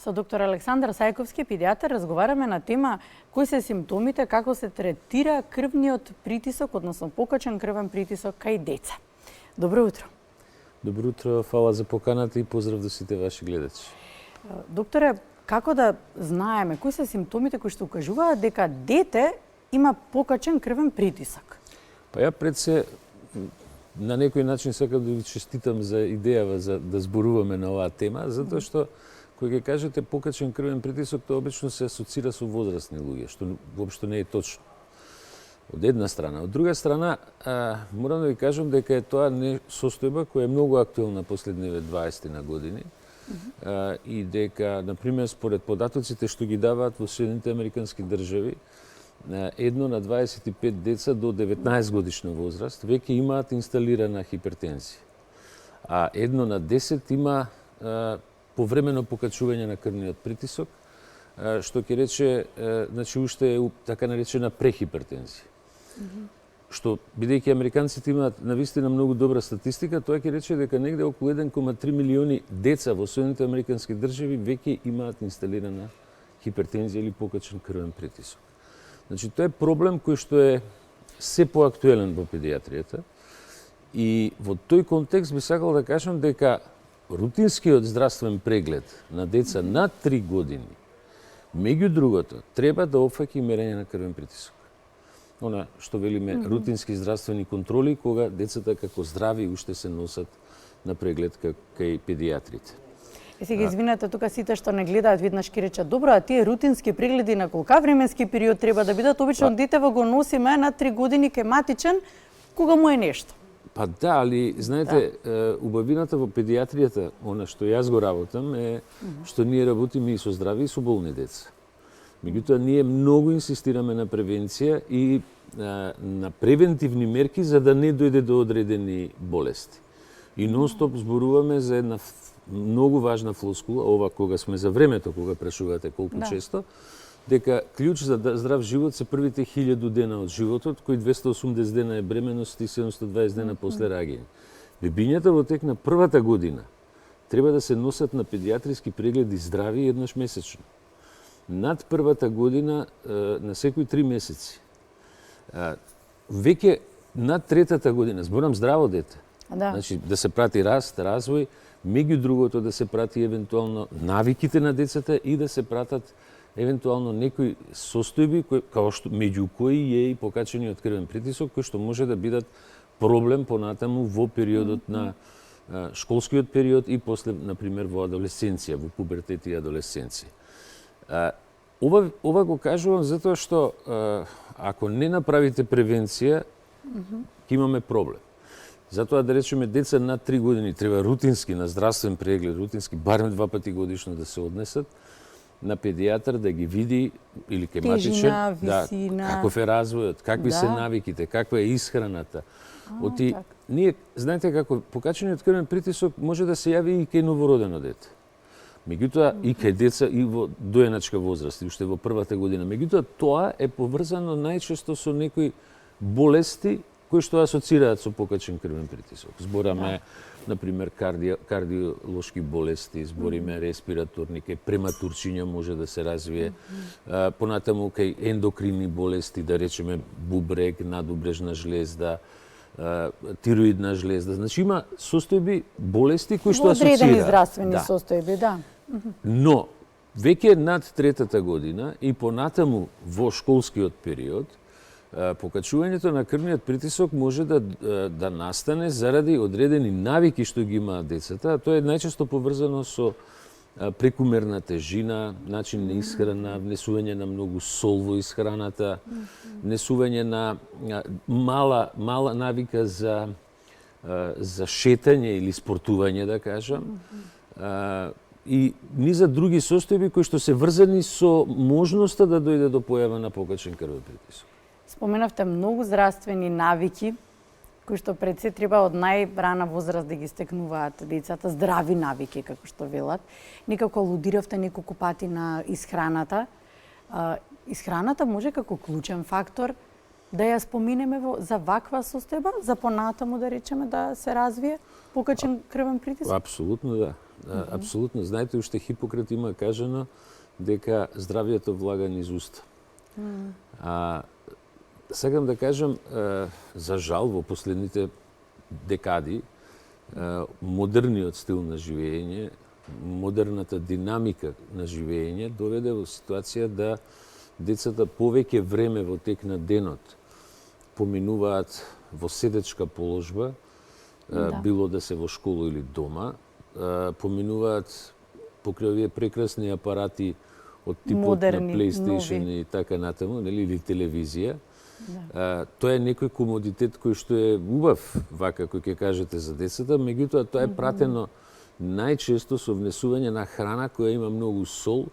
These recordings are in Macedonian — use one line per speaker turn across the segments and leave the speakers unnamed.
Со доктор Александар Сајковски, педијатар, разговараме на тема кои се симптомите, како се третира крвниот притисок, односно покачен крвен притисок кај деца. Добро утро.
Добро утро, фала за поканата и поздрав до сите ваши гледачи.
Докторе, како да знаеме кои се симптомите кои што укажуваат дека дете има покачен крвен притисок?
Па ја пред се на некој начин сакам да ви честитам за идејава за да зборуваме на оваа тема, затоа што кога ќе кажете покачен крвен притисок, тоа обично се асоцира со возрастни луѓе, што воопшто не е точно. Од една страна. Од друга страна, морам да ви кажам дека е тоа не состојба која е многу актуелна последниве 20 на години и дека, например, според податоците што ги даваат во Соединените американски држави, едно на 25 деца до 19 годишна возраст веќе имаат инсталирана хипертензија. А едно на 10 има повремено покачување на крвниот притисок, што ќе рече, значи уште е така наречена прехипертензија. Што, бидејќи американците имаат навистина многу добра статистика, тоа ќе рече дека негде околу 1,3 милиони деца во Соединените американски држави веќе имаат инсталирана хипертензија или покачен крвен притисок. Значи, тоа е проблем кој што е се поактуелен во педијатријата и во тој контекст би сакал да кажам дека рутинскиот здравствен преглед на деца над 3 години, меѓу другото, треба да опфаќа и мерење на крвен притисок. Она што велиме рутински здравствени контроли, кога децата како здрави уште се носат на преглед кај педијатрите.
Сега извинете, тука сите што не гледаат веднаш ќе речат, добро, а тие рутински прегледи на колка временски период треба да бидат? Обично детево го носиме на 3 години кај матичен, кога му е нешто.
Па да, али знаете, убавината во педијатријата, она што јас го работам е што ние работиме и со здрави и со болни деца. Меѓутоа ние многу инсистираме на превенција и на превентивни мерки за да не дојде до одредени болести. И нон-стоп зборуваме за една многу важна флоскула, ова кога сме за времето, кога прашувате колку често, дека клjuč за здрав живот се првите 1000 дена од животот, кои 280 дена е бременост и 720 дена после раѓање. Бебињата во тек на првата година треба да се носат на педијатриски прегледи здрави еднаш месечно. Над првата година на секои 3 месеци. Веќе над третата година, зборам здраво дете. Значи да се прати раст, развој, меѓу другото да се прати евентуално навиките на децата и да се пратат евентуално некои состојби како што меѓу кои е и покачениот крвен притисок, кои што може да бидат проблем понатаму во периодот на школскиот период и после, например, во адолесценција, во пубертет и адолесценција. Ова го кажувам затоа што ако не направите превенција, ќе имаме проблем. Затоа да речеме деца над 3 години треба рутински на здравствен преглед, рутински барем 2 пати годишно да се однесат на педијатар да ги види или кај матичен, каков е развојот, какви се навиките, каква е исхраната. Ние знаете како покачениот крвен притисок може да се јави и кај новородено дете. Меѓутоа и кај деца и во доеначка возраст, и уште во првата година. Меѓутоа тоа е поврзано најчесто со некои болести кои што асоцираат со покачен крвен притисок. Збораме, например, кардиолошки болести, збориме респираторни, кај прематурчиња може да се развие, понатаму кај ендокринни болести, да речеме бубрек, надубрежна жлезда, тироидна жлезда. Значи има состојби, болести кои што асоцираат.
Одредени здравствени состојби, да.
Но, веќе над третата година и понатаму во школскиот период, покачувањето на крвниот притисок може да настане заради одредени навики што ги имаат децата, а тоа е најчесто поврзано со прекумерна тежина, начин на исхрана, внесување на многу сол во исхраната, внесување на мала навика за шетање или спортување, да кажам, и низа други состојби кои што се врзани со можноста да дојде до појава на покачен крвен притисок.
Споменавте многу здравствени навики, кои што пред се треба од најрана возраст да ги стекнуваат децата, здрави навики, како што велат. Некако алудиравте неколку пати на исхраната. Исхраната може како клучен фактор да ја споминеме за ваква состојба, за понатаму да речеме да се развие покачен крвен притисок?
Апсолутно да. апсолутно. Знаете, уште Хипократ има кажано дека здравјето влага низ уста. Сакам да кажам, за жал, во последните декади, модерниот стил на живење, модерната динамика на живење доведе во ситуација да децата повеќе време во тек на денот поминуваат во седечка положба, било да се во школа или дома, поминуваат покрај овие прекрасни апарати од типот
Модерни,
на PlayStation
нови.
и така натаму, нели, или телевизија. Тоа е некој комодитет кој што е убав, вака кој ќе кажете за децата, меѓутоа тоа е пратено најчесто со внесување на храна која има многу сол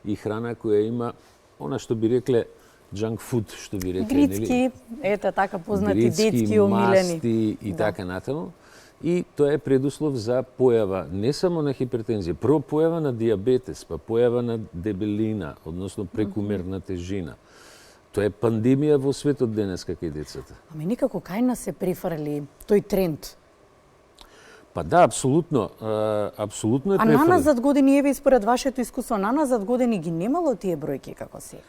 и храна која има она што би рекле junk food, што би рекле,
Грицки, ете така познати
грицки,
детски омилени.
масти и така натаму. И тоа е предуслов за појава не само на хипертензија, прво појава на диабетес, па појава на дебелина, односно прекумерна тежина. Тоа е пандемија во светот денеска кај децата.
Ами никако кај нас се префрли тој тренд.
Па да, апсолутно, апсолутно е
А
префрлен.
наназад години, еве според вашето искуство, наназад години ги немало тие бројки како се.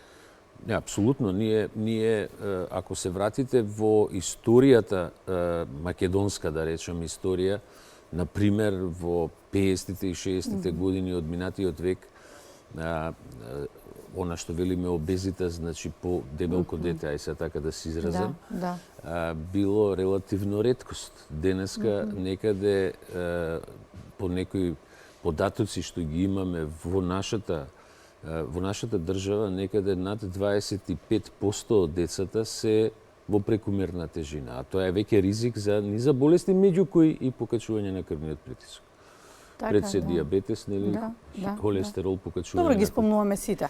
Не, апсолутно. Ние, ако се вратите во историјата македонска, да речем, историја, например, во 50-тите и 60-тите години од минатиот век, она што велиме обезита, значи по дебелко дете, ај се така да се изразам,
Да.
било релативно реткост. Денеска некаде по некои податоци што ги имаме во нашата држава, некаде над 25% од децата се во прекумерна тежина, а тоа е веќе ризик за низа болести, меѓу кои и покачување на крвниот притисок.
Така,
Пред се диабетес, нели,
Да,
холестерол, покачување.
Добро ги
на
спомнуваме сите.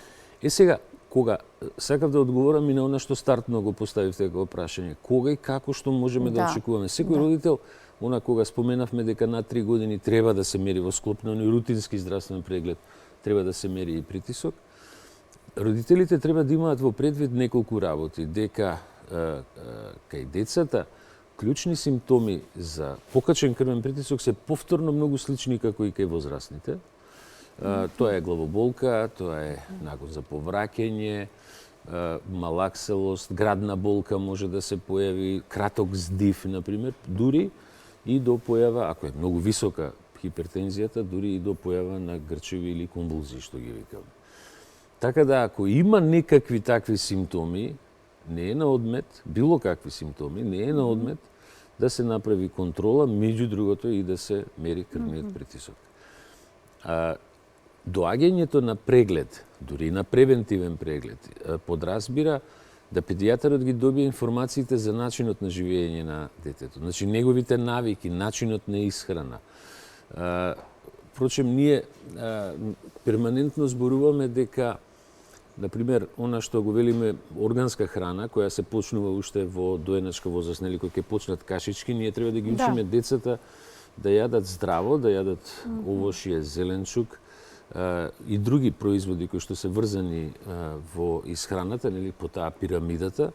сега, кога сакав да одговорам и на она што стартно го поставивте како прашање, кога и како што можеме да
Да.
очекуваме. Секој родител, она кога споменавме дека на 3 години треба да се мери во склоп на рутински здравствен преглед, треба да се мери и притисок. Родителите треба да имаат во предвид неколку работи, дека кај децата клучни симптоми за покачен крвен притисок се повторно многу слични како и кај возрастните. Тоа е главоболка, тоа е нагон за повраќање, малакселост, градна болка може да се појави, краток здив, например, дури и до појава, ако е многу висока хипертензијата, дури и до појава на грчеви или конвулзии, што ги викаме. Така да, ако има некакви такви симптоми, не е на одмет, било какви симптоми, не е на одмет да се направи контрола, меѓу другото и да се мери крвниот притисок. Доаѓањето на преглед, дури и на превентивен преглед, подразбира да педијатарот ги добие информациите за начинот на живење на детето. Значи, неговите навики, начинот на исхрана. Впрочем, ние перманентно зборуваме дека, например, она што го велиме органска храна, која се почнува уште во доеначка возраст, нели, кој ќе почнат кашички, ние треба да ги учиме децата да јадат здраво, да јадат овошје, зеленчук, и други производи кои што се врзани во исхраната, нели, по таа пирамидата.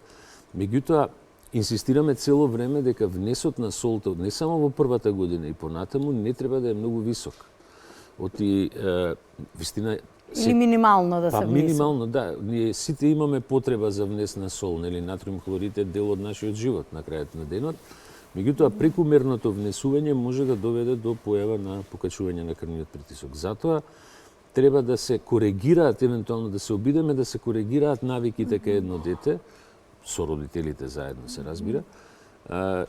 Меѓутоа, инсистираме цело време дека внесот на солта, не само во првата година и понатаму, не треба да е многу висок. Оти, вистина,
Или минимално да се внесе.
Минимално, да. Ние сите имаме потреба за внес на сол, нели, натриум хлорид е дел од нашиот живот на крајот на денот. Меѓутоа, прекумерното внесување може да доведе до појава на покачување на крвниот притисок. Затоа треба да се коригираат, евентуално да се обидеме да се коригираат навиките кај едно дете, со родителите заедно се разбира,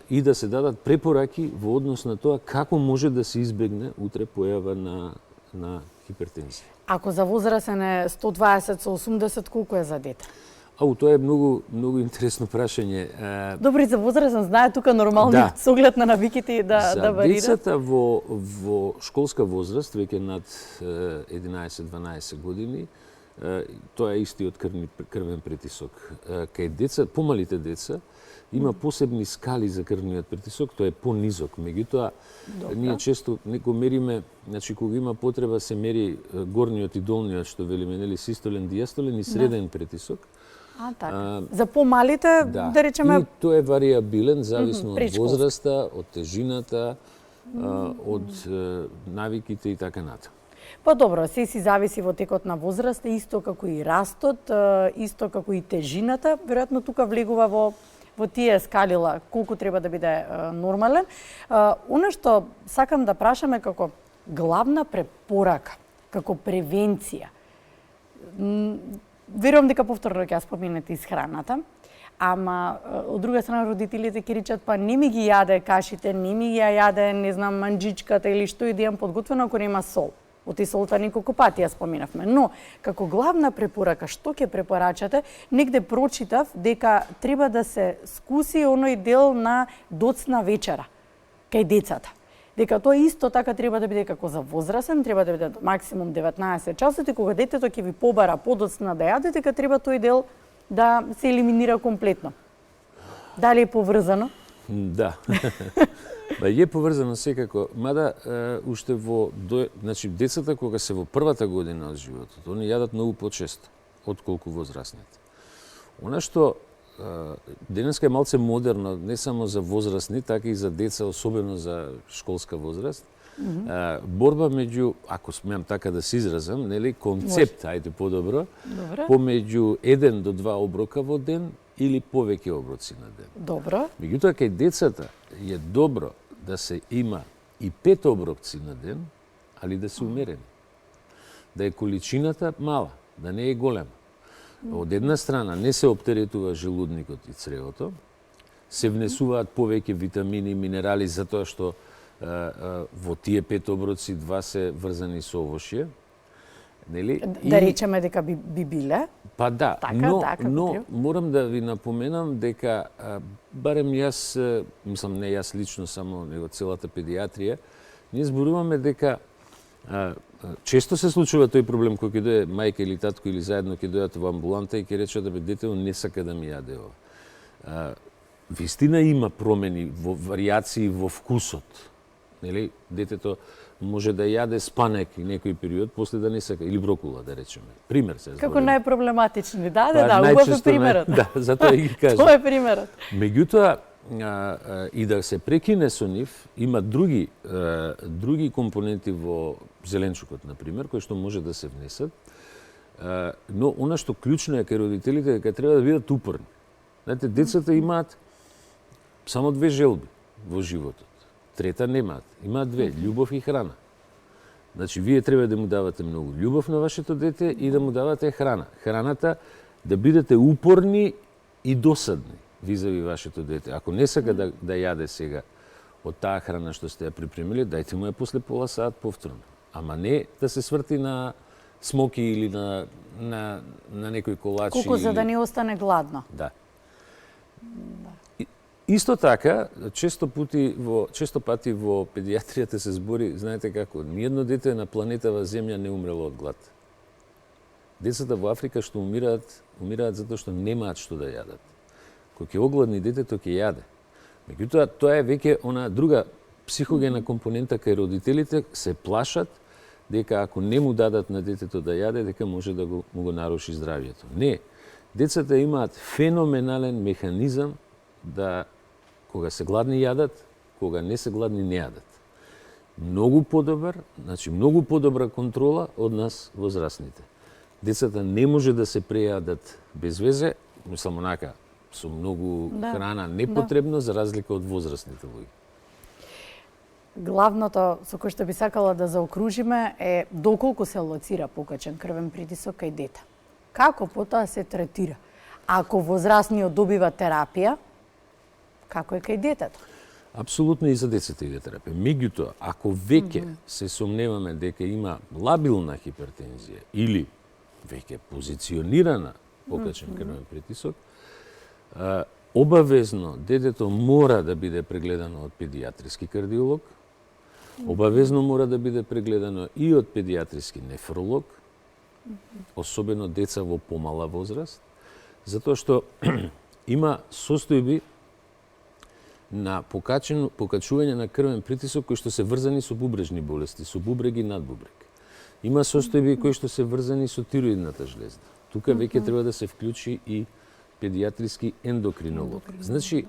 и да се дадат препораки во однос на тоа како може да се избегне утре појава на хипертензија.
Ако за возрастен е 120 со 80, колку е за дете?
Тоа е многу интересно прашање.
Добри, за возрастен знае тука нормални со оглед на навиките да варира.
За децата во школска возраст, веќе над 11-12 години, тоа е истиот крвен притисок. Кај деца, помалите деца, има посебни скали за крвниот притисок, тоа е понизок. Меѓутоа, ние често го мериме, значи кога има потреба се мери горниот и долниот, што велиме, нели, систолен, диастолен и среден притисок.
Така. За помалите, да речеме...
И тој е варијабилен, зависно од возраста, од тежината, од навиките и така натаму.
Па добро, се си зависи во текот на возраста, исто како и растот, исто како и тежината, веројатно тука влегува во тие скалила колку треба да биде нормален. Она што сакам да прашаме како главна препорака, како превенција. Верувам дека повторно ќе ја споменете исхраната, ама од друга страна родителите ќе речат па не ми ги јаде кашите, не ми ги ја јаде, не знам, манџичката или што и да имам подготвено ако нема сол. Од и солта неколку пати ја споменавме, но како главна препорака што ќе препорачате, негде прочитав дека треба да се скуси оној дел на доцна вечера кај децата. Дека тоа исто така треба да биде како за возрастен, треба да биде максимум 19 часот и кога детето ќе ви побара подоцна да јаде, дека треба тој дел да се елиминира комплетно. Дали е поврзано?
Да. Ба е поврзано секако, мада уште значи децата кога се во првата година од животот, они јадат многу почесто отколку возрастните. Она што денеска е малце модерно, не само за возрастни, така и за деца, особено за школска возраст. Борба меѓу, ако смеам така да се изразам, нели, концепт, ајде подобро, помеѓу 1 до 2 оброка во ден или повеќе оброци на ден.
Добро.
Меѓутоа, кај децата е добро да се има и 5 оброци на ден, али да се умерени. Да е количината мала, да не е голема. Од една страна не се оптеретува желудникот и цревото, се внесуваат повеќе витамини и минерали затоа што во тие 5 оброци 2 се врзани со овошје. Нели?
Да речеме дека би биле.
Па да,
така,
но морам да ви напоменам дека барем јас, мислам не јас лично само, него целата педиатрија, ние зборуваме дека често се случува тој проблем кој ќе дое мајка или татко или заедно ќе дојат во амбуланта и ќе речат да бе детето не сака да ми јаде ова. Вистина има промени во варијации во вкусот. Нели, детето може да јаде спанек и некој период, после да не сака, или брокула, да речеме. Пример се зборувам.
Како најпроблематични, да, убав е примерот.
Да, затоа и ги кажам.
Тоа е примерот.
Меѓутоа, и да се прекине со нив, има други компоненти во зеленчукот, например, кои што може да се внесат, но она што клучно е кај родителите дека треба да бидат упорни. Знаете, децата имаат само 2 желби во животот. Трета немаат. Имаат 2, љубов и храна. Значи, вие треба да му давате многу љубов на вашето дете и да му давате храна. Храната да бидете упорни и досадни визави вашето дете. Ако не сака да јаде сега од таа храна што сте ја припремили, дајте му ја после пола саат повторно. Ама не да се сврти на смоки или на некој колачи.
Колку за да не остане гладно.
Да. Исто така, често пати во педиатријата се збори, знаете како, ниедно дете на планетава Земја не умрело од глад. Децата во Африка што умираат затоа што немаат што да јадат. Кога ќе огладни детето ќе јаде. Меѓутоа, тоа е веќе она друга психогена компонента кај родителите, се плашат дека ако не му дадат на детето да јаде, дека може да му го наруши здравјето. Не. Децата имаат феноменален механизам да кога се гладни јадат, кога не се гладни не јадат. Многу подобра контрола од нас возрастните. Децата не може да се прејадат без везе, само онака со многу храна непотребно за разлика од возрастните луѓе.
Главното со кое што би сакала да заокружиме е доколку се лоцира покачен крвен притисок кај дете. Како потоа се третира? Ако возрастниот добива терапија, како е кај детето?
Апсолутно и за децата иде терапија. Меѓутоа, ако веќе се сомневаме дека има лабилна хипертензија или веќе позиционирана покачен крвен притисок, обавезно детето мора да биде прегледано од педиатриски кардиолог, обавезно мора да биде прегледано и од педиатриски нефролог, особено деца во помала возраст, затоа што има состојби на покачување на крвен притисок кои што се врзани со бубрежни болести, со бубрег и надбубрег. Има состојби кои што се врзани со тироидната жлезда. Тука веќе треба да се вклучи и педиатриски ендокринолог. Значи,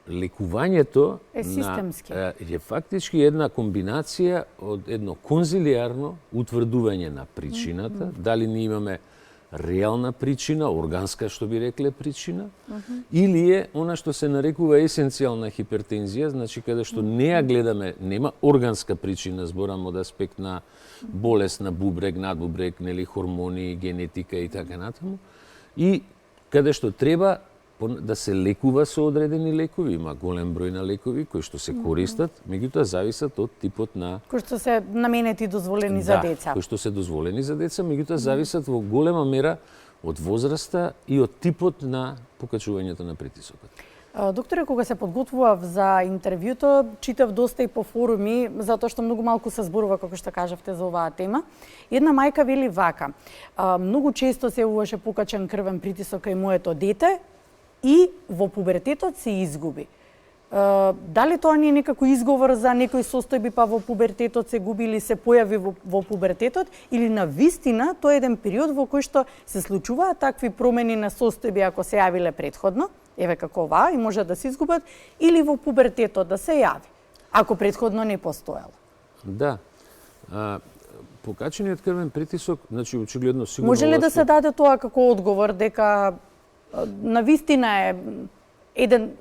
лекувањето
Е системски.
е фактички една комбинација од едно конзилиарно утврдување на причината, дали ние имаме реална причина, органска, што би рекле причина, или е она што се нарекува есенцијална хипертензија, значи каде што не ја гледаме, нема органска причина, зборам од аспект на болест на бубрек, надбубрек, нели, хормони, генетика и така натаму, и каде што треба да се лекува со одредени лекови, има голем број на лекови кои што се користат, меѓутоа зависат од типот на
кои што се наменети и дозволени за деца.
кои што се дозволени за деца, меѓутоа зависат во голема мера од возраста и од типот на покачувањето на притисокот.
Докторе, кога се подготвував за интервјуто, читав доста и по форуми, затоа што многу малку се зборува, како што кажавте, за оваа тема. Една мајка вели вака: многу често се јавуваше покачен крвен притисок кај моето дете и во пубертетот се изгуби. Дали тоа не е некако изговор за некои состојби, па во пубертетот се губи или се појави во пубертетот, или на вистина тоа е еден период во кој што се случуваат такви промени на состојби ако се јавиле претходно, еве како оваа, и може да се изгубат, или во пубертетот да се јави, ако претходно не постоело.
Да. Покачениот крвен притисок, значи очигледно сигурно
може ли да се даде тоа како одговор дека на вистина е еден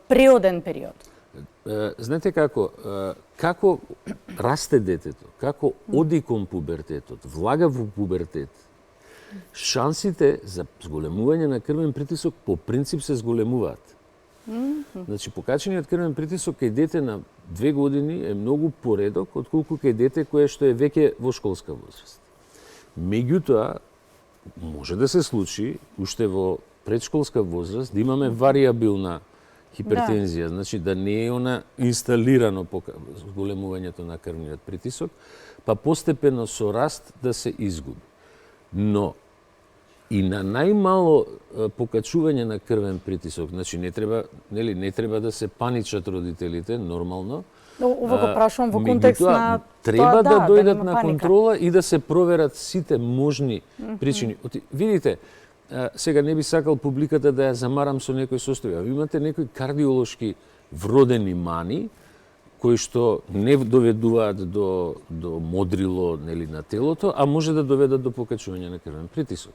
преоден период?
Знаете како расте детето, како оди кон пубертетот, влага во пубертет, шансите за зголемување на крвен притисок по принцип се зголемуваат. Значи, покачениот крвен притисок кај дете на 2 години е многу поредок отколку кај дете кое што е веќе во школска возраст. Меѓутоа, може да се случи уште во предшколска возраст да имаме вариабилна хипертензија, значи да не е она инсталирано зголемувањето на крвниот притисок, па постепено со раст да се изгуби. Но и на најмало покачување на крвен притисок, значи не треба да се паничат родителите, нормално.
Ова го прашувам во контекст на
треба да дојдат на контрола и да се проверат сите можни причини. Видите, сега не би сакал публиката да ја замарам со некои состојби. Ви имате некои кардиолошки вродени мани кои што не доведуваат до модрило, нели, на телото, а може да доведат до покачување на крвен притисок.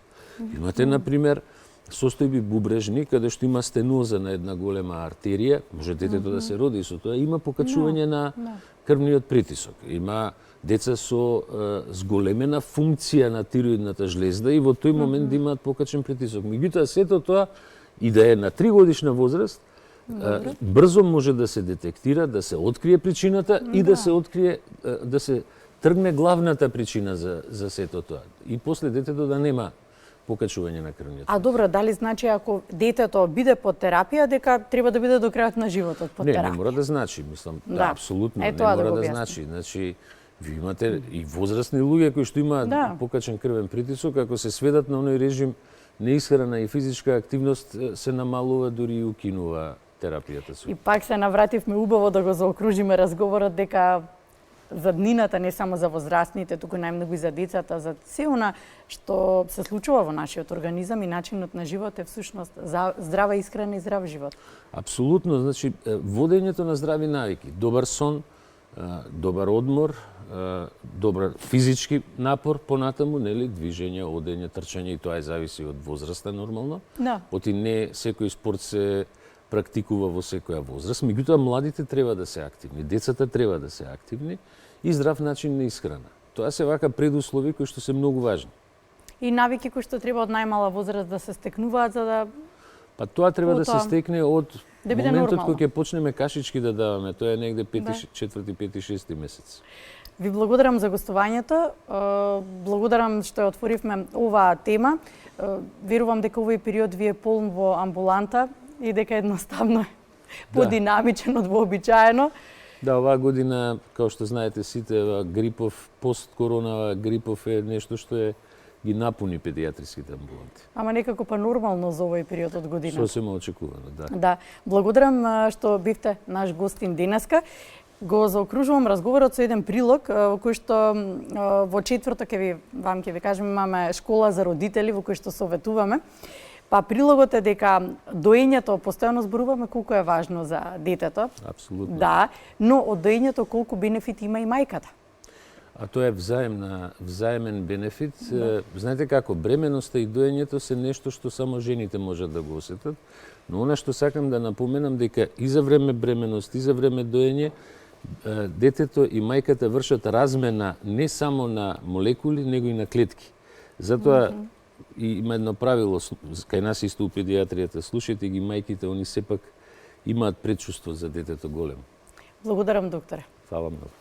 Имате, например, состојби бубрежни, каде што има стеноза на една голема артерија, може детето да се роди со тоа, има покачување на крвниот притисок. Има деца со зголемена функција на тироидната жлезда и во тој момент да имаат покачен притисок. Меѓутоа, сето тоа и да е на 3 годишна возраст, брзо може да се детектира, да се открие причината и да се открие, да се тргне главната причина за сето тоа. И после детето да нема покачување на крвниот.
А добро, дали значи ако детето биде под терапија, дека треба да биде до крајот на животот под терапија?
Не мора да значи, мислам, апсолутно не мора да значи. Значи, ви имате и возрастни луѓе кои што имаат покачен крвен притисок, ако се сведат на оној режим на исхрана и физичка активност, се намалува, дури и укинува терапијата.
И пак се навративме убаво да го заокружиме разговорот дека за днината, не само за возрастните, туку најмногу и за децата, за се она што се случува во нашиот организам и начинот на живот е всушност здрава исхрана и здрав живот.
Апсолутно, значи водењето на здрави навики, добар сон, добар одмор, добар физички напор понатаму, нели, движење, одење, трчање, и тоа зависи од возраста нормално. Оти не секој спорт се практикува во секоја возраст, меѓутоа младите треба да се активни, децата треба да се активни и здрав начин на исхрана. Тоа се вака предуслови кои што се многу важни.
И навики кои што треба од најмала возраст да се стекнуваат за да...
Па тоа треба да се стекне од моментот
нормално.
кој ќе почнеме кашички да даваме, тоа е негде 4, 5, 6 месец.
Ви благодарам за гостувањето, благодарам што ја отворивме оваа тема. Верувам дека овој период ви е полн во амбуланта и дека едноставно е подинамичен од вообичаено.
Да, оваа година, како што знаете сите, грипов, пост-корона грипов е нешто што ги напуни педиатриските амбуланти.
Ама некако па нормално за овој период од година.
Сосема очекувано, да.
Да, благодарам што бивте наш гостин денеска. Го заокружувам разговорот со еден прилог во кој што во четврток ќе ви кажем, имаме школа за родители во кој што советуваме. Па прилогот е дека доењето, постојано зборуваме колку е важно за детето.
Апсолутно.
Да, но од доењето колку бенефит има и мајката.
А тоа е взаемен бенефит. Знаете како, бременоста и доењето се нешто што само жените можат да го осетат, но она што сакам да напоменам дека и за време бременост, и за време доење, детето и мајката вршат размена не само на молекули, него и на клетки. Затоа и има едно правило кај нас исто у педиатријата, слушајте ги мајките, они сепак имаат предчувство за детето големо.
Благодарам, докторе.
Фала многу.